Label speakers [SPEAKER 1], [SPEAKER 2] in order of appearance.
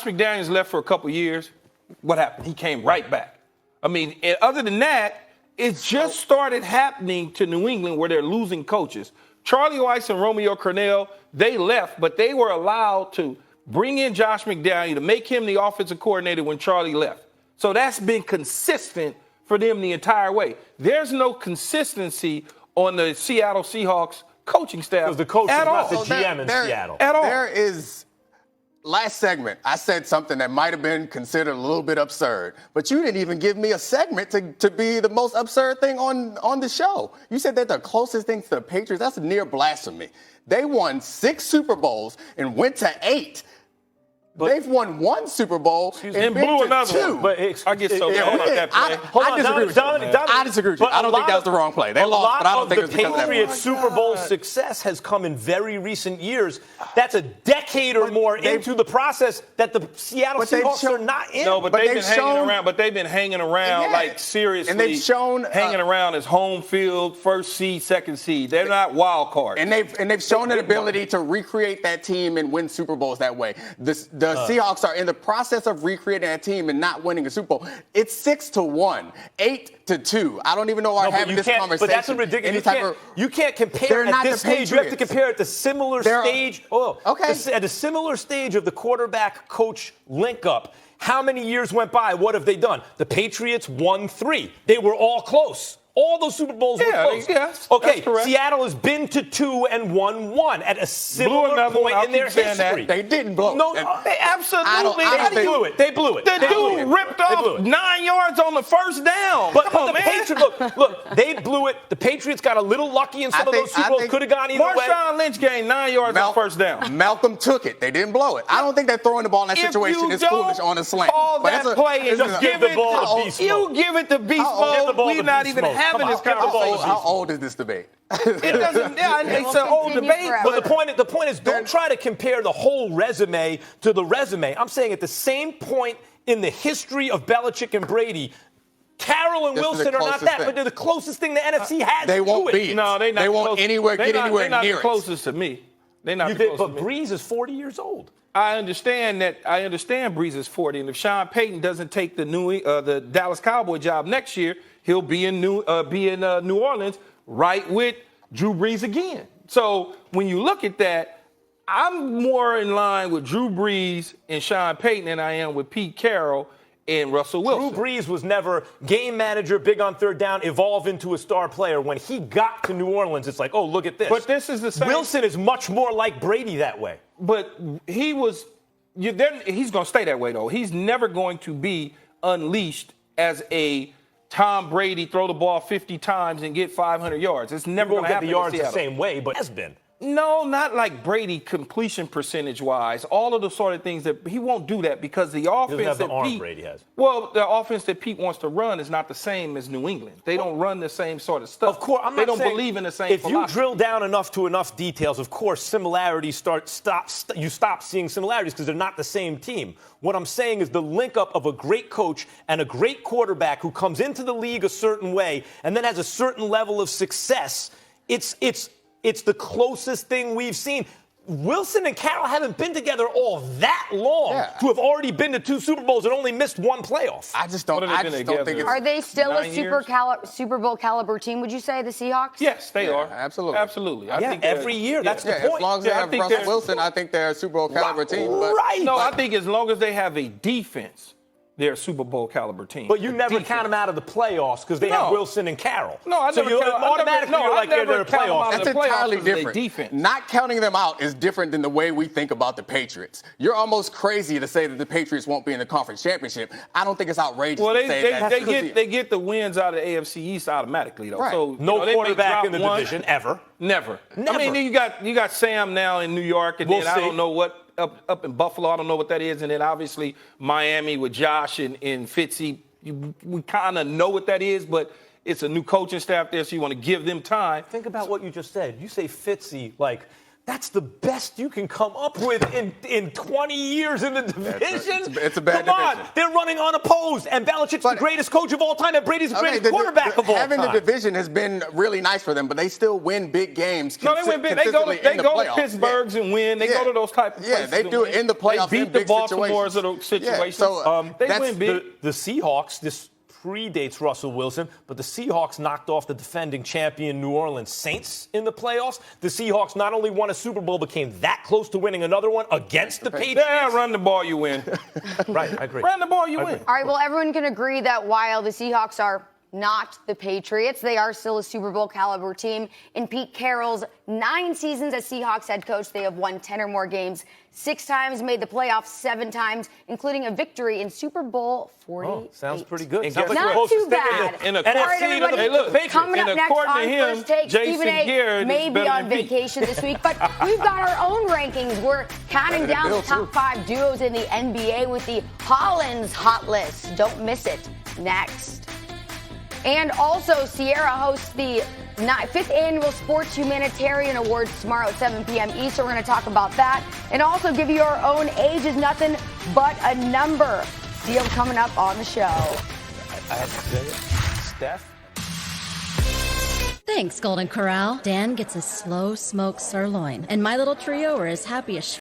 [SPEAKER 1] McDaniels left for a couple years. What happened? He came right back. I mean, other than that, it just started happening to New England where they're losing coaches. Charlie Weiss and Romeo Crennel, they left, but they were allowed to bring in Josh McDaniels to make him the offensive coordinator when Charlie left. So that's been consistent for them the entire way. There's no consistency on the Seattle Seahawks coaching staff
[SPEAKER 2] because the coach is not the GM in Seattle.
[SPEAKER 1] At all.
[SPEAKER 3] There is, last segment, I said something that might have been considered a little bit absurd, but you didn't even give me a segment to be the most absurd thing on the show. You said that the closest thing to the Patriots, that's near blasphemy. They won 6 Super Bowls and went to 8. But they've won 1 Super Bowl and
[SPEAKER 1] blew another
[SPEAKER 3] 2.
[SPEAKER 1] one. But I get so mad about that play.
[SPEAKER 3] I disagree with you. I disagree with you. I don't think that was the wrong play. They lost, but I don't think it was because of that.
[SPEAKER 2] The Patriots' Super Bowl success has come in very recent years. That's a decade or more into the process that the Seattle Seahawks are not in.
[SPEAKER 1] No, but they've been hanging around. But they've been hanging around like seriously.
[SPEAKER 3] And they've shown
[SPEAKER 1] hanging around as home field, first seed, second seed. They're not wild cards.
[SPEAKER 3] And they've shown an ability to recreate that team and win Super Bowls that way. The Seahawks are in the process of recreating that team and not winning a Super Bowl. It's 6-1, 8-2. I don't even know why I'm having this conversation.
[SPEAKER 2] But that's a ridiculous. You can't compare at this stage. You have to compare at the similar stage. At a similar stage of the quarterback-coach link-up. How many years went by? What have they done? The Patriots won 3. They were all close. All those Super Bowls were close.
[SPEAKER 1] Yes,
[SPEAKER 2] okay, Seattle has been to 2 and won 1 at a similar point in their history.
[SPEAKER 3] They didn't blow it.
[SPEAKER 1] No, they absolutely
[SPEAKER 2] blew it. They blew it.
[SPEAKER 1] The dude ripped off 9 yards on the first down.
[SPEAKER 2] But the Patriots, look, they blew it. The Patriots got a little lucky in some of those Super Bowls. Could have gone either way.
[SPEAKER 1] Marshawn Lynch gained 9 yards on first down.
[SPEAKER 3] Malcolm took it. They didn't blow it. I don't think that throwing the ball in that situation is foolish on a slant.
[SPEAKER 1] Just give it to Beast Mode. You give it to Beast Mode. We're not even having this conversation.
[SPEAKER 3] How old is this debate?
[SPEAKER 1] It doesn't. Yeah, it's an old debate.
[SPEAKER 2] But the point is, don't try to compare the whole resume to the resume. I'm saying at the same point in the history of Belichick and Brady, Carroll and Wilson are not that, but they're the closest thing the NFC has to it.
[SPEAKER 3] They won't be.
[SPEAKER 1] No, they're not.
[SPEAKER 3] They won't get anywhere near it.
[SPEAKER 1] They're not the closest to me. They're not the closest to me.
[SPEAKER 2] But Breeze is 40 years old.
[SPEAKER 1] I understand that. I understand Breeze is 40, and if Sean Payton doesn't take the Dallas Cowboy job next year, he'll be in New Orleans, right with Drew Brees again. So when you look at that, I'm more in line with Drew Brees and Sean Payton than I am with Pete Carroll and Russell Wilson.
[SPEAKER 2] Drew Brees was never game manager, big on third down, evolve into a star player. When he got to New Orleans, it's like, oh, look at this.
[SPEAKER 1] But this is the same.
[SPEAKER 2] Wilson is much more like Brady that way.
[SPEAKER 1] But he was. He's going to stay that way, though. He's never going to be unleashed as a Tom Brady, throw the ball 50 times and get 500 yards. It's never going to happen.
[SPEAKER 2] He won't get the yards the same way, but has been.
[SPEAKER 1] No, not like Brady completion percentage-wise. All of the sort of things that he won't do that because the offense
[SPEAKER 2] he doesn't have the arm
[SPEAKER 1] Pete,
[SPEAKER 2] Brady has.
[SPEAKER 1] Well, the offense that Pete wants to run is not the same as New England. They don't run the same sort of stuff.
[SPEAKER 2] Of course,
[SPEAKER 1] they don't believe in the same.
[SPEAKER 2] If you drill down enough to enough details, of course, similarities you stop seeing similarities because they're not the same team. What I'm saying is the link-up of a great coach and a great quarterback who comes into the league a certain way and then has a certain level of success. It's the closest thing we've seen. Wilson and Carroll haven't been together all that long to have already been to 2 Super Bowls and only missed 1 playoff.
[SPEAKER 3] I just don't think it's...
[SPEAKER 4] Are they still a Super Bowl caliber team, would you say, the Seahawks?
[SPEAKER 1] Yes, they are.
[SPEAKER 3] Absolutely.
[SPEAKER 1] Absolutely. I think
[SPEAKER 2] every year. That's the point.
[SPEAKER 3] As long as they have Russell Wilson, I think they're a Super Bowl caliber team.
[SPEAKER 1] I think as long as they have a defense, they're a Super Bowl caliber team.
[SPEAKER 2] But you never count them out of the playoffs because they have Wilson and Carroll.
[SPEAKER 1] No, I never.
[SPEAKER 2] They're a playoff.
[SPEAKER 3] That's entirely different. Not counting them out is different than the way we think about the Patriots. You're almost crazy to say that the Patriots won't be in the conference championship. I don't think it's outrageous to say that.
[SPEAKER 1] They get the wins out of the AFC East automatically, though.
[SPEAKER 3] Right.
[SPEAKER 1] So
[SPEAKER 2] no quarterback in the division ever.
[SPEAKER 1] Never. I mean, you got Sam now in New York, and then I don't know what. Up in Buffalo, I don't know what that is. And then obviously Miami with Josh and Fitzy. We kind of know what that is, but it's a new coaching staff there, so you want to give them time.
[SPEAKER 2] Think about what you just said. You say Fitzy like That's the best you can come up with in 20 years in the division.
[SPEAKER 3] It's a bad
[SPEAKER 2] Come on,
[SPEAKER 3] division.
[SPEAKER 2] they're running unopposed, and Belichick's the greatest coach of all time, and Brady's the greatest quarterback of all time.
[SPEAKER 3] Having the division has been really nice for them, but they still win big games.
[SPEAKER 1] No, they win big. They go to Pittsburgh's and win. They go to those type of places.
[SPEAKER 3] Yeah, they do it in the playoffs.
[SPEAKER 1] They beat the Baltimore's of those situations.
[SPEAKER 3] Yeah, so
[SPEAKER 1] they win big.
[SPEAKER 2] The Seahawks, this predates Russell Wilson, but the Seahawks knocked off the defending champion New Orleans Saints in the playoffs. The Seahawks not only won a Super Bowl, but came that close to winning another one against the Patriots.
[SPEAKER 1] Yeah, run the ball, you win.
[SPEAKER 2] Right, I agree.
[SPEAKER 1] Run the ball, you win.
[SPEAKER 4] All right, well, everyone can agree that while the Seahawks are not the Patriots, they are still a Super Bowl caliber team. In Pete Carroll's 9 seasons as Seahawks head coach, they have won 10 or more games, 6 times, made the playoffs 7 times, including a victory in Super Bowl 48.
[SPEAKER 2] Oh, sounds pretty good.
[SPEAKER 1] And
[SPEAKER 2] Sounds
[SPEAKER 1] guess
[SPEAKER 2] like
[SPEAKER 1] what?
[SPEAKER 2] we're
[SPEAKER 4] Not
[SPEAKER 2] supposed
[SPEAKER 4] too
[SPEAKER 2] to stay
[SPEAKER 4] bad.
[SPEAKER 1] In a
[SPEAKER 4] All right,
[SPEAKER 1] seat of the
[SPEAKER 4] everybody,
[SPEAKER 1] Patriots.
[SPEAKER 4] coming up
[SPEAKER 1] And
[SPEAKER 4] next
[SPEAKER 1] according
[SPEAKER 4] on
[SPEAKER 1] to him,
[SPEAKER 4] First Take,
[SPEAKER 1] Jason
[SPEAKER 4] Stephen A.
[SPEAKER 1] Garrett
[SPEAKER 4] may
[SPEAKER 1] is
[SPEAKER 4] be
[SPEAKER 1] better
[SPEAKER 4] on
[SPEAKER 1] than Pete.
[SPEAKER 4] vacation this week, but we've got our own rankings. We're counting down the top 5 duos in the NBA with the Hollins hot list. Don't miss it. Next. And also, Sierra hosts the 5th Annual Sports Humanitarian Awards tomorrow at 7 p.m. Eastern. We're going to talk about that. And also give you our own Age is Nothing But a Number deal coming up on the show.
[SPEAKER 2] I have to say it. Steph?
[SPEAKER 5] Thanks, Golden Corral. Dan gets a slow smoked sirloin, and my little trio are as happy as